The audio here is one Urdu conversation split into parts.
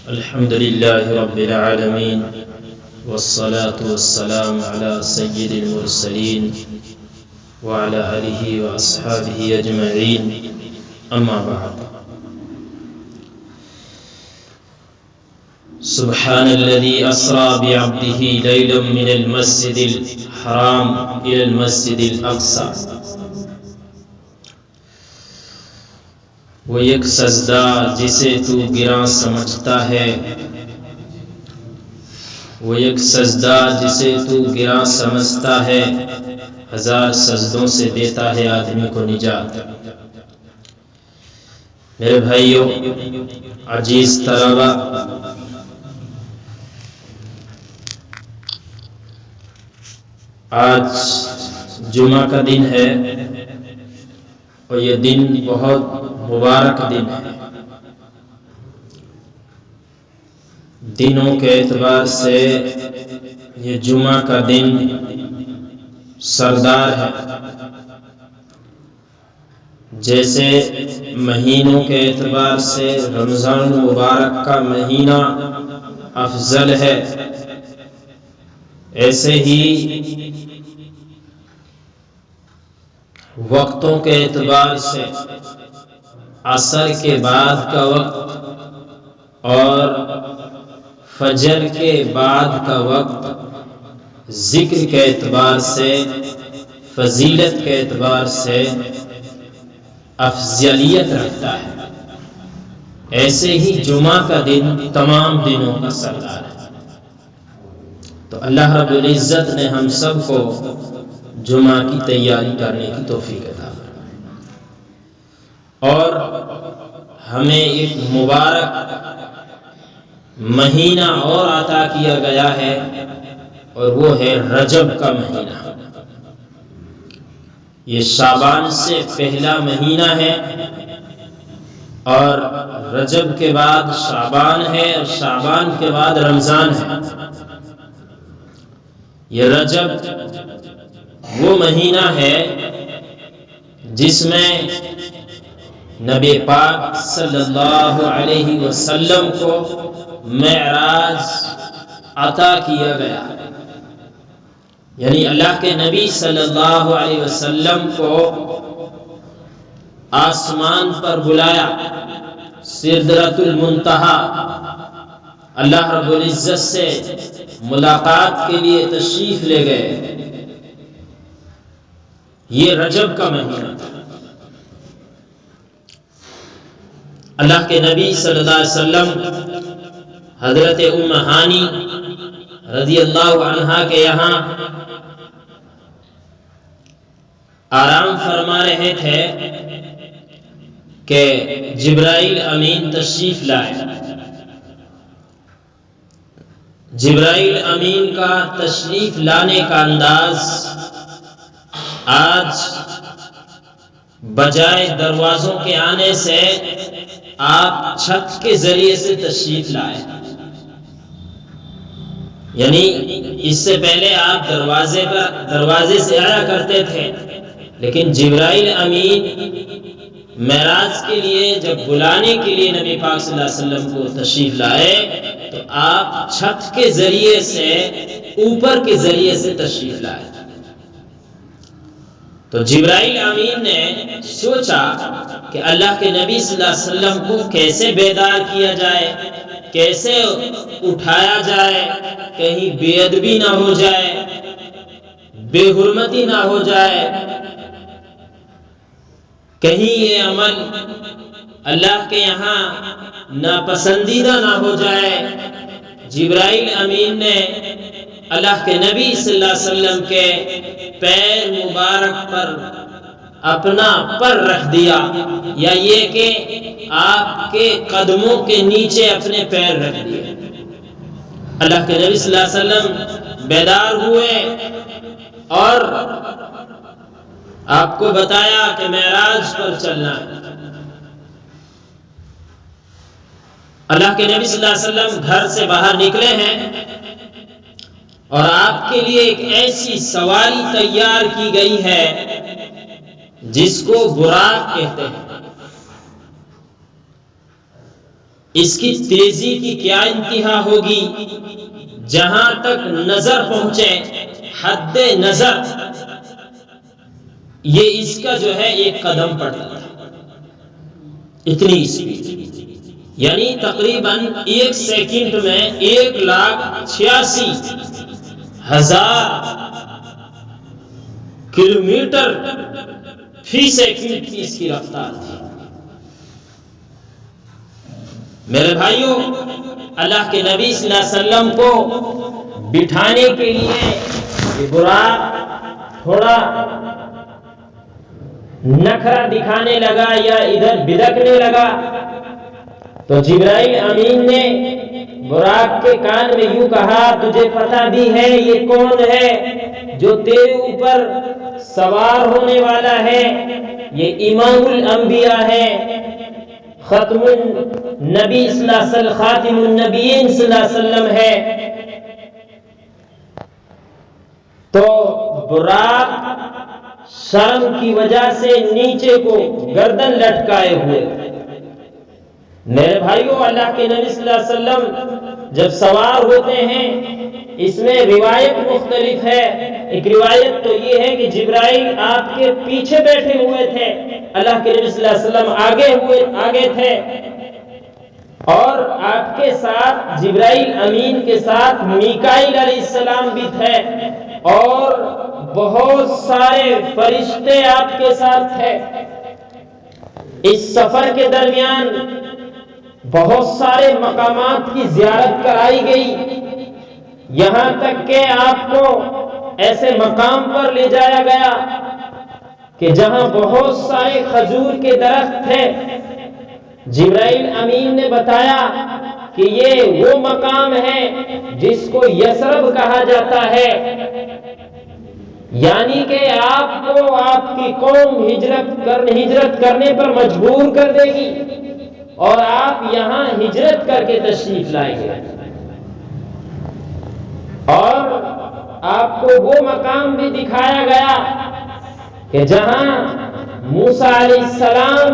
الحمد لله رب العالمين والصلاة والسلام على سيد المرسلين وعلى آله وأصحابه أجمعين أما بعد. سبحان الذي أسرى بعبده ليلا من المسجد الحرام إلى المسجد الأقصى. وہ ایک سجدہ جسے تو گراں سمجھتا ہے، وہ ایک سجدہ جسے تو گراں سمجھتا ہے، ہزار سجدوں سے دیتا ہے آدمی کو نجات. میرے بھائیوں، عزیز طلبہ، آج جمعہ کا دن ہے اور یہ دن بہت مبارک دن ہے. دنوں کے اعتبار سے یہ جمعہ کا دن سردار ہے. جیسے مہینوں کے اعتبار سے رمضان مبارک کا مہینہ افضل ہے، ایسے ہی وقتوں کے اعتبار سے عصر کے بعد کا وقت اور فجر کے بعد کا وقت ذکر کے اعتبار سے، فضیلت کے اعتبار سے افضلیت رکھتا ہے. ایسے ہی جمعہ کا دن تمام دنوں کا سردار ہے. تو اللہ رب العزت نے ہم سب کو جمعہ کی تیاری کرنے کی توفیق عطا فرمائے اور ہمیں ایک مبارک مہینہ اور عطا کیا گیا ہے، اور وہ ہے رجب کا مہینہ. یہ شعبان سے پہلا مہینہ ہے اور رجب کے بعد شعبان ہے اور شعبان کے بعد رمضان ہے. یہ رجب وہ مہینہ ہے جس میں نبی پاک صلی اللہ علیہ وسلم کو معراج عطا کیا گیا. یعنی اللہ کے نبی صلی اللہ علیہ وسلم کو آسمان پر بلایا، سدرۃ المنتہا، اللہ رب العزت سے ملاقات کے لیے تشریف لے گئے. یہ رجب کا مہینہ تھا. اللہ کے نبی صلی اللہ علیہ وسلم حضرت ام ہانی رضی اللہ عنہا کے یہاں آرام فرما رہے تھے کہ جبرائیل امین تشریف لائے. جبرائیل امین کا تشریف لانے کا انداز آج بجائے دروازوں کے آنے سے آپ چھت کے ذریعے سے تشریف لائے. یعنی اس سے پہلے آپ دروازے سے آیا کرتے تھے، لیکن جبرائیل امین معراج کے لیے جب بلانے کے لیے نبی پاک صلی اللہ علیہ وسلم کو تشریف لائے تو آپ چھت کے ذریعے سے، اوپر کے ذریعے سے تشریف لائے. تو جبرائیل امین نے سوچا کہ اللہ کے نبی صلی اللہ علیہ وسلم کو کیسے بیدار کیا جائے، کیسے اٹھایا جائے، کہیں بے ادبی نہ ہو جائے، بے حرمتی نہ ہو جائے، کہیں یہ عمل اللہ کے یہاں ناپسندیدہ نہ ہو جائے. جبرائیل امین نے اللہ کے نبی صلی اللہ علیہ وسلم کے پیر مبارک پر اپنا پر رکھ دیا، یا یہ کہ آپ کے قدموں کے نیچے اپنے پیر رکھ دیے. اللہ کے نبی صلی اللہ علیہ وسلم بیدار ہوئے اور آپ کو بتایا کہ معراج پر چلنا ہے. اللہ کے نبی صلی اللہ علیہ وسلم گھر سے باہر نکلے ہیں اور آپ کے لیے ایک ایسی سواری تیار کی گئی ہے جس کو براق کہتے ہیں. اس کی تیزی کی کیا انتہا ہوگی، جہاں تک نظر پہنچے، حد نظر، یہ اس کا جو ہے ایک قدم پڑتا تھا، اتنی اسپیڈ، یعنی تقریباً ایک سیکنڈ میں 1,86,000 کلومیٹر فی سیکنڈ کی اس کی رفتار تھی۔ میرے بھائیوں، اللہ کے نبی صلی اللہ علیہ وسلم کو بٹھانے کے لیے یہ براق تھوڑا نخرہ دکھانے لگا یا ادھر بدکنے لگا، تو جبرائیل امین نے براق کے کان میں یوں کہا، تجھے پتہ بھی ہے یہ کون ہے جو تیرے اوپر سوار ہونے والا ہے؟ یہ امام الانبیاء ہے، ختم النبی صلی اللہ علیہ وسلم، خاتم النبیین صلی اللہ علیہ وسلم ہے۔ تو براق شرم کی وجہ سے نیچے کو گردن لٹکائے ہوئے۔ میرے بھائیوں، اللہ کے نبی صلی اللہ علیہ وسلم جب سوار ہوتے ہیں، اس میں روایت مختلف ہے۔ ایک روایت تو یہ ہے کہ جبرائیل آپ کے پیچھے بیٹھے ہوئے تھے، اللہ کے نبی صلی اللہ علیہ وسلم آگے تھے، اور آپ کے ساتھ جبرائیل امین کے ساتھ میکائیل علیہ السلام بھی تھے، اور بہت سارے فرشتے آپ کے ساتھ تھے۔ اس سفر کے درمیان بہت سارے مقامات کی زیارت کرائی گئی، یہاں تک کہ آپ کو ایسے مقام پر لے جایا گیا کہ جہاں بہت سارے کھجور کے درخت تھے۔ جبرائیل امین نے بتایا کہ یہ وہ مقام ہے جس کو یثرب کہا جاتا ہے، یعنی کہ آپ کو آپ کی قوم ہجرت کرنے پر مجبور کر دے گی، اور آپ یہاں ہجرت کر کے تشریف لائیں گے، اور آپ کو وہ مقام بھی دکھایا گیا کہ جہاں موسیٰ علیہ السلام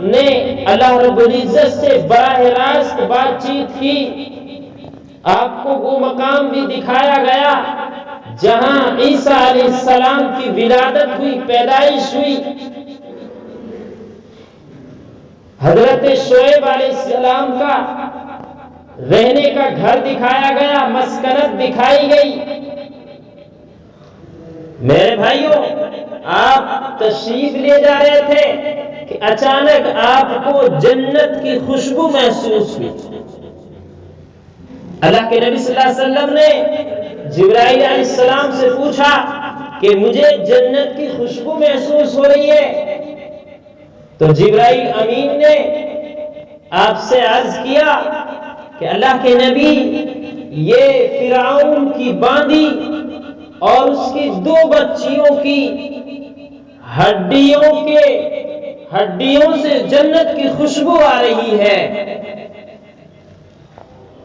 نے اللہ رب العزت سے براہ راست بات چیت کی۔ آپ کو وہ مقام بھی دکھایا گیا جہاں عیسیٰ علیہ السلام کی ولادت ہوئی، پیدائش ہوئی۔ حضرت شعیب علیہ السلام کا رہنے کا گھر دکھایا گیا، مسکنت دکھائی گئی۔ میرے بھائیوں، آپ تشریف لے جا رہے تھے کہ اچانک آپ کو جنت کی خوشبو محسوس ہوئی۔ اللہ کے نبی صلی اللہ علیہ وسلم نے جبرائیل علیہ السلام سے پوچھا کہ مجھے جنت کی خوشبو محسوس ہو رہی ہے، تو جبرائیل امین نے آپ سے عرض کیا کہ اللہ کے نبی، یہ فرعون کی باندی اور اس کی 2 بچیوں کی ہڈیوں سے جنت کی خوشبو آ رہی ہے۔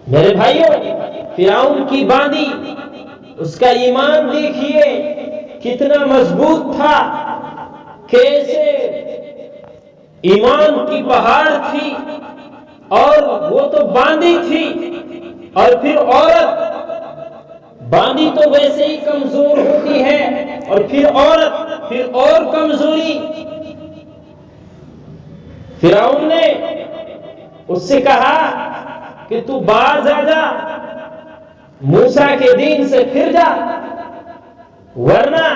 میرے بھائیوں، فرعون کی باندی، اس کا ایمان دیکھیے کتنا مضبوط تھا، کیسے ایمان کی پہاڑ تھی، اور وہ تو باندی تھی، اور پھر عورت، باندی تو ویسے ہی کمزور ہوتی ہے، اور پھر عورت، پھر اور کمزوری۔ فرعون نے اس سے کہا کہ تو باز آ جا، موسیٰ کے دین سے پھر جا، ورنہ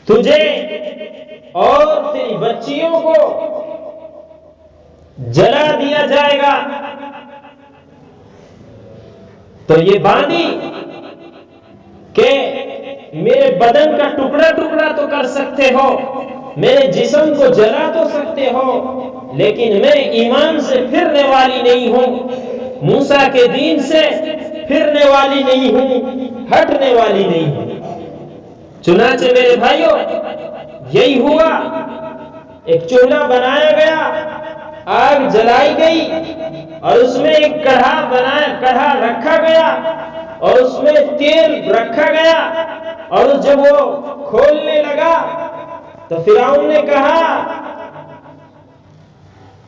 تجھے اور تیری بچیوں کو جلا دیا جائے گا۔ تو یہ باندی کہ میرے بدن کا ٹکڑا ٹکڑا تو کر سکتے ہو، میرے جسم کو جلا تو سکتے ہو، لیکن میں ایمان سے پھرنے والی نہیں ہوں، موسیٰ کے دین سے پھرنے والی نہیں ہوں، ہٹنے والی نہیں ہوں۔ چنانچہ میرے بھائیوں، یہی ہوا، ایک چولہا بنایا گیا، آگ جلائی گئی، اور اس میں ایک کڑھا رکھا گیا، اور اس میں تیل رکھا گیا، اور جب وہ کھولنے لگا تو فرعون نے کہا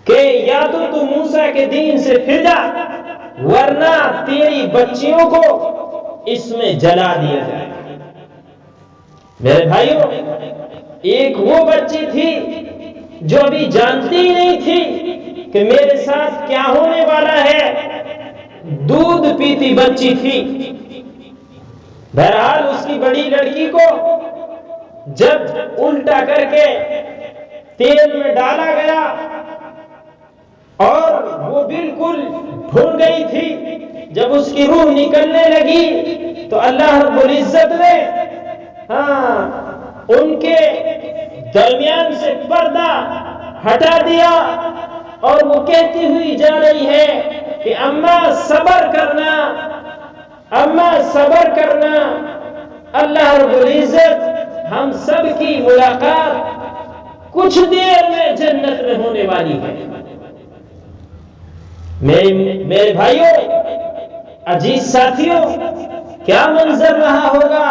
کہ یا تو موسیٰ کے دین سے پھر جا ورنہ تیری بچیوں کو اس میں جلا دیا جائے۔ میرے بھائیوں، ایک وہ بچی تھی جو ابھی جانتی ہی نہیں تھی کہ میرے ساتھ کیا ہونے والا ہے، دودھ پیتی بچی تھی۔ بہرحال اس کی بڑی لڑکی کو جب الٹا کر کے تیل میں ڈالا گیا اور وہ بالکل بھول گئی تھی، جب اس کی روح نکلنے لگی تو اللہ رب العزت نے ان کے درمیان سے پردہ ہٹا دیا اور وہ کہتی ہوئی جا رہی ہے کہ اماں صبر کرنا، اماں صبر کرنا، اللہ رب العزت ہم سب کی ملاقات کچھ دیر میں جنت میں ہونے والی ہے۔ میرے بھائیوں، عزیز ساتھیوں، کیا منظر رہا ہوگا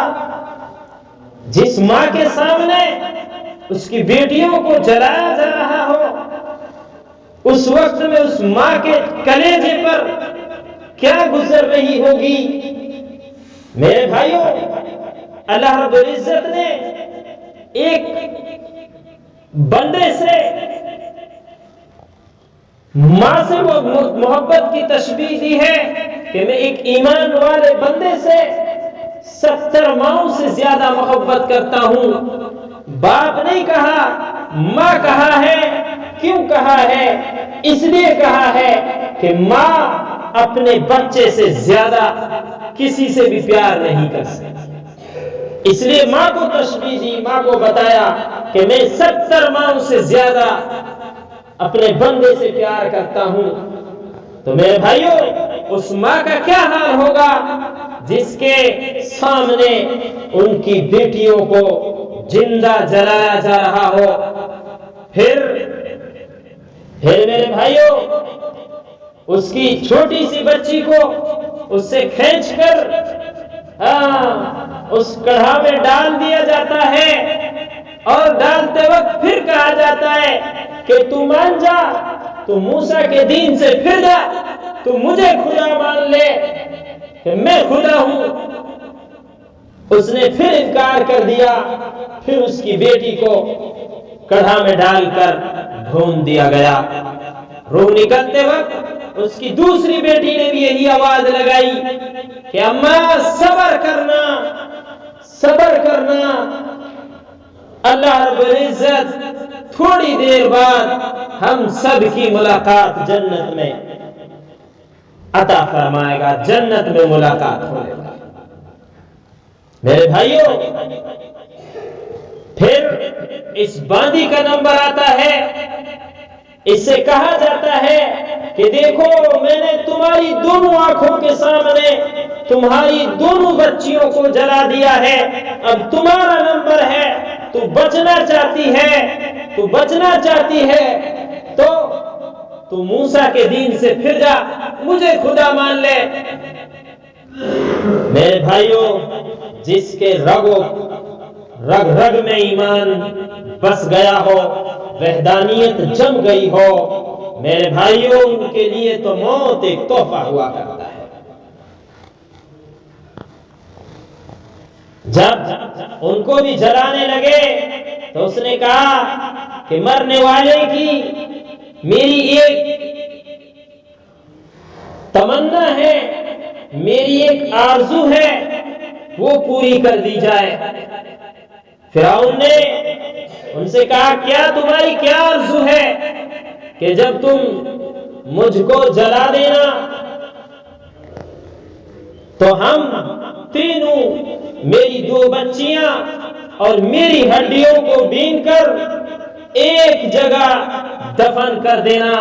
جس ماں کے سامنے اس کی بیٹیوں کو جلایا جا رہا ہو، اس وقت میں اس ماں کے کلیجے پر کیا گزر رہی ہوگی۔ میرے بھائیوں، اللہ رب العزت نے ایک بندے سے ماں سے وہ محبت کی تشبیہ دی ہے کہ میں ایک ایمان والے بندے سے 70 ماؤں سے زیادہ محبت کرتا ہوں۔ باپ نہیں کہا، ماں کہا ہے۔ کیوں کہا ہے؟ اس لیے کہا ہے کہ ماں اپنے بچے سے زیادہ کسی سے بھی پیار نہیں کر سکتی، اس لیے ماں کو تشبیہ دی، ماں کو بتایا کہ میں 70 ماؤں سے زیادہ اپنے بندے سے پیار کرتا ہوں۔ تو میرے بھائیوں، اس ماں کا کیا حال ہوگا جس کے سامنے ان کی بیٹیوں کو زندہ جلایا جا رہا ہو۔ پھر میرے بھائیوں، اس کی چھوٹی سی بچی کو اس سے کھینچ کر اس کڑھا میں ڈال دیا جاتا ہے اور ڈالتے وقت پھر کہا جاتا ہے کہ تو مان جا، تو موسیٰ کے دین سے پھر جا، تو مجھے خدا مان لے کہ میں خدا ہوں۔ اس نے پھر انکار کر دیا، پھر اس کی بیٹی کو کڑھا میں ڈال کر بھون دیا گیا۔ روح نکلتے وقت اس کی دوسری بیٹی نے بھی یہی آواز لگائی کہ اماں صبر کرنا، صبر کرنا، اللہ رب العزت تھوڑی دیر بعد ہم سب کی ملاقات جنت میں عطا فرمائے گا، جنت میں ملاقات ہوگی۔ میرے بھائیوں، پھر اس باندی کا نمبر آتا ہے، اس سے کہا جاتا ہے کہ دیکھو میں نے تمہاری دونوں آنکھوں کے سامنے تمہاری دونوں بچیوں کو جلا دیا ہے، اب تمہارا نمبر ہے، تو بچنا چاہتی ہے، تو بچنا چاہتی ہے تو موسیٰ کے دین سے پھر جا، مجھے خدا مان لے۔ میرے بھائیوں، جس کے رگ رگ میں ایمان بس گیا ہو، وحدانیت جم گئی ہو، میرے بھائیوں، ان کے لیے تو موت ایک تحفہ ہوا کرتا ہے۔ جب ان کو بھی جلانے لگے تو اس نے کہا کہ مرنے والے کی میری ایک تمنا ہے، میری ایک آرزو ہے، وہ پوری کر دی جائے۔ فرعون نے ان سے کہا کیا تمہاری کیا آرزو ہے کہ جب تم مجھ کو جلا دینا تو ہم تینوں، میری 2 بچیاں اور میری ہڈیوں کو بین کر ایک جگہ دفن کر دینا،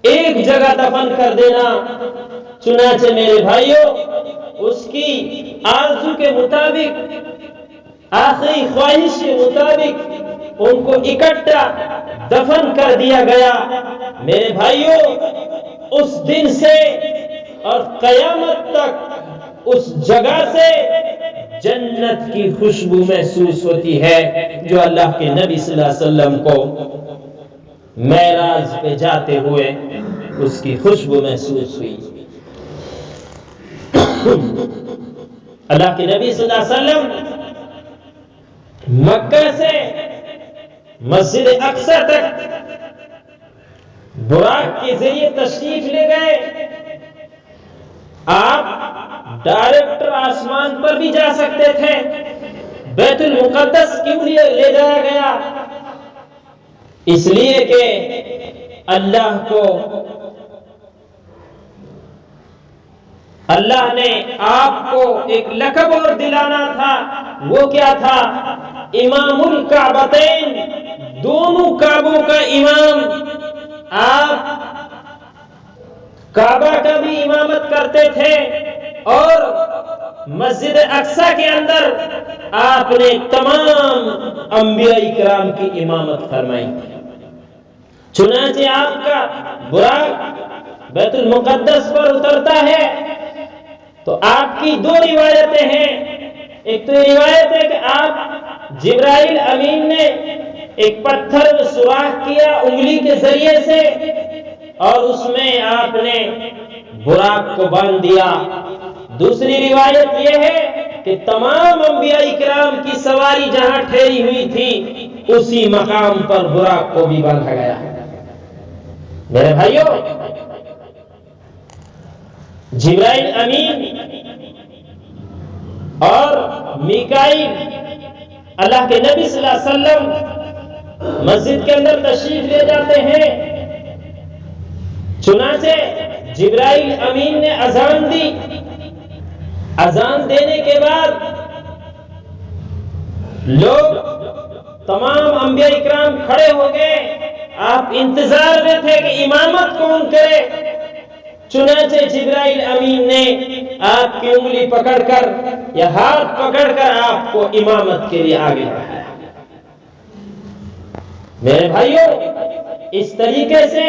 ایک جگہ دفن کر دینا۔ چنانچہ میرے بھائیوں، اس کی آرزو کے مطابق، آخری خواہش کے مطابق ان کو اکٹھا دفن کر دیا گیا۔ میرے بھائیوں، اس دن سے اور قیامت تک اس جگہ سے جنت کی خوشبو محسوس ہوتی ہے جو اللہ کے نبی صلی اللہ علیہ وسلم کو معراج پہ جاتے ہوئے اس کی خوشبو محسوس ہوئی۔ اللہ کے نبی صلی اللہ علیہ وسلم مکہ سے مسجد اقصی تک براق کے ذریعے تشریف لے گئے۔ آپ ڈائریکٹر آسمان پر بھی جا سکتے تھے، بیت المقدس کیوں لے جایا گیا؟ اس لیے کہ اللہ نے آپ کو ایک لقب اور دلانا تھا۔ وہ کیا تھا؟ امام الکعبتین، دونوں کعبوں کا امام۔ آپ کعبہ کا بھی امامت کرتے تھے اور مسجد اقصی کے اندر آپ نے تمام انبیاء کرام کی امامت فرمائی۔ چنانچہ آپ کا براق بیت المقدس پر اترتا ہے تو آپ کی دو روایتیں ہیں۔ ایک تو روایت ہے کہ آپ جبرائیل امین نے ایک پتھر میں سوراخ کیا انگلی کے ذریعے سے اور اس میں آپ نے براق کو باندھ دیا۔ دوسری روایت یہ ہے کہ تمام انبیاء کرام کی سواری جہاں ٹھہری ہوئی تھی اسی مقام پر براق کو بھی باندھا گیا۔ میرے بھائیوں، جبرائیل امین اور میکائیل اللہ کے نبی صلی اللہ علیہ وسلم مسجد کے اندر تشریف لے جاتے ہیں۔ چنانچہ جبرائیل امین نے اذان دی۔ اذان دینے کے بعد لوگ تمام انبیاء اکرام کھڑے ہو گئے۔ آپ انتظار میں تھے کہ امامت کون کرے۔ چنانچہ جبرائیل امین نے آپ کی انگلی پکڑ کر یا ہاتھ پکڑ کر آپ کو امامت کے لیے آگے بڑھایا۔ میرے بھائیوں، اس طریقے سے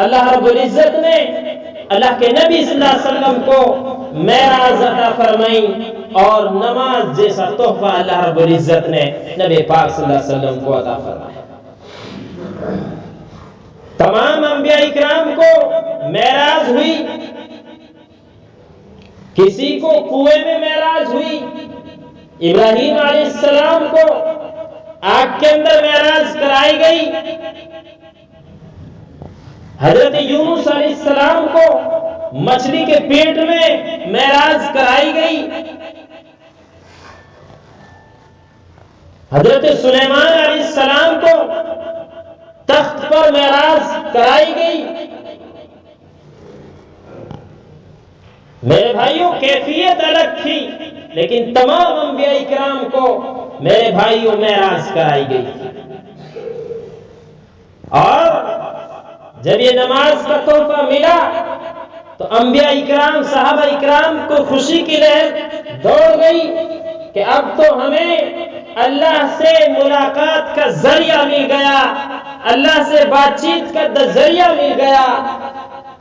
اللہ رب العزت نے اللہ کے نبی صلی اللہ علیہ وسلم کو معراج عطا فرمائی اور نماز جیسا تحفہ اللہ رب العزت نے نبی پاک صلی اللہ علیہ وسلم کو عطا فرمایا۔ تمام انبیاء اکرام کو معراج ہوئی، کسی کو کنویں میں معراج ہوئی، ابراہیم علیہ السلام کو آگ کے اندر معراج کرائی گئی، حضرت یونس علیہ السلام کو مچھلی کے پیٹ میں معراج کرائی گئی، حضرت سلیمان علیہ السلام کو تخت پر معراج کرائی گئی۔ میرے بھائیوں، کیفیت الگ تھی لیکن تمام انبیاء کرام کو میرے بھائیوں معراج کرائی گئی۔ اور جب یہ نماز کا تحفہ ملا تو انبیاء اکرام صحابہ اکرام کو خوشی کی لہر دوڑ گئی کہ اب تو ہمیں اللہ سے ملاقات کا ذریعہ مل گیا، اللہ سے بات چیت کا ذریعہ مل گیا۔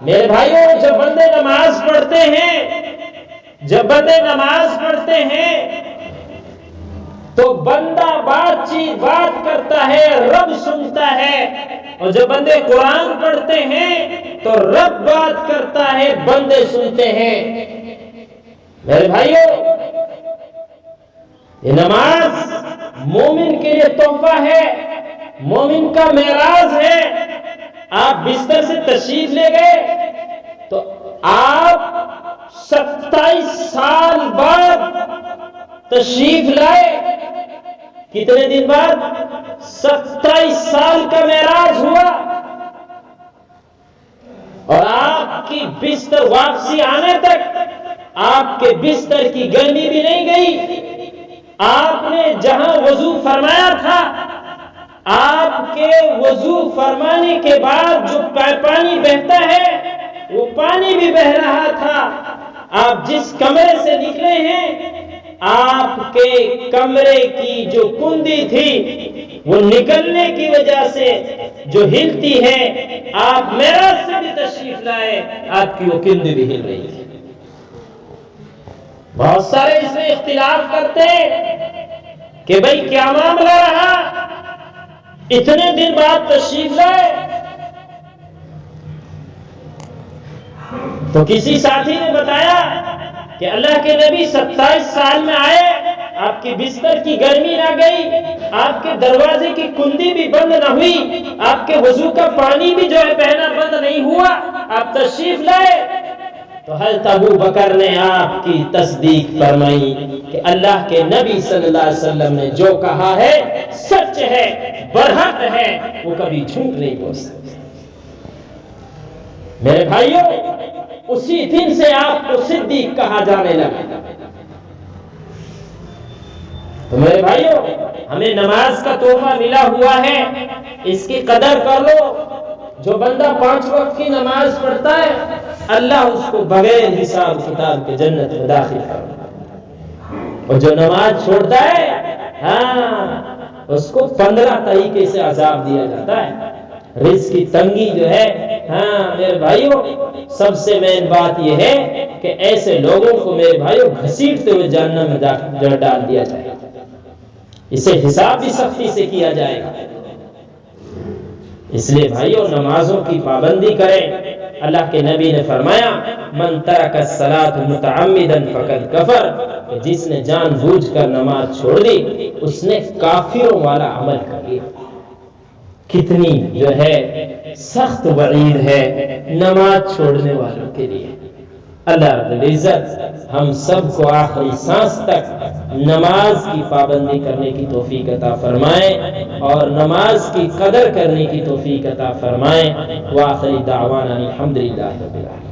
میرے بھائیوں، جب بندے نماز پڑھتے ہیں تو بندہ بات کرتا ہے، رب سنتا ہے، اور جب بندے قرآن پڑھتے ہیں تو رب بات کرتا ہے، بندے سنتے ہیں۔ میرے بھائیوں، یہ نماز مومن کے لیے تحفہ ہے، مومن کا معراج ہے۔ آپ بستر سے تشریف لے گئے تو آپ 27 سال بعد تشریف لائے۔ کتنے دن بعد؟ 27 سال کا معراج ہوا، اور آپ کی بستر واپسی آنے تک آپ کے بستر کی گرمی بھی نہیں گئی۔ آپ نے جہاں وضو فرمایا تھا، آپ کے وضو فرمانے کے بعد جو پانی بہتا ہے وہ پانی بھی بہ رہا تھا۔ آپ جس کمرے سے نکلے ہیں، آپ کے کمرے کی جو کندی تھی وہ نکلنے کی وجہ سے جو ہلتی ہے، آپ معراج سے بھی تشریف لائے، آپ کی وہ کندی بھی ہل رہی تھی۔ بہت سارے اس میں اختلاف کرتے کہ بھئی کیا معاملہ رہا؟ اتنے دن بعد تشریف لائے تو کسی ساتھی نے بتایا کہ اللہ کے نبی 27 سال میں آئے، آپ کی بستر کی گرمی نہ گئی، آپ کے دروازے کی کندی بھی بند نہ ہوئی، آپ کے وضو کا پانی بھی جو ہے بہنا بند نہیں ہوا، آپ تشریف لائے۔ تو حضرت ابو بکر نے آپ کی تصدیق فرمائی کہ اللہ کے نبی صلی اللہ علیہ وسلم نے جو کہا ہے سچ ہے، برحق ہے، وہ کبھی جھوٹ نہیں بول سکتے۔ میرے بھائیوں، اسی دن سے آپ کو صدیق کہا جانے لگا۔ تو میرے بھائیوں، ہمیں نماز کا تحفہ ملا ہوا ہے، اس کی قدر کر لو۔ جو بندہ 5 وقت کی نماز پڑھتا ہے، اللہ اس کو بغیر حساب کتاب کے جنت میں داخل کرتا ہے، اور جو نماز چھوڑتا ہے اس کو 15 طریقے سے عذاب دیا جاتا ہے۔ رزق کی تنگی جو ہے، میرے بھائیوں، سب سے مین بات یہ ہے کہ ایسے لوگوں کو میرے بھائیوں گھسیٹتے ہوئے جہنم میں ڈال دیا جائے گا، اسے حساب بھی سختی سے کیا جائے گا۔ اس لیے بھائیوں، نمازوں کی پابندی کریں۔ اللہ کے نبی نے فرمایا من ترک الصلاۃ متعمدا فقد کفر، کہ جس نے جان بوجھ کر نماز چھوڑ دی اس نے کافروں والا عمل کر لیا۔ کتنی جو ہے سخت وعید ہے نماز چھوڑنے والوں کے لیے۔ اللہ رب العزت ہم سب کو آخری سانس تک نماز کی پابندی کرنے کی توفیق عطا فرمائے اور نماز کی قدر کرنے کی توفیق عطا فرمائے۔ وآخر دعوانا الحمدللہ رب العالمین۔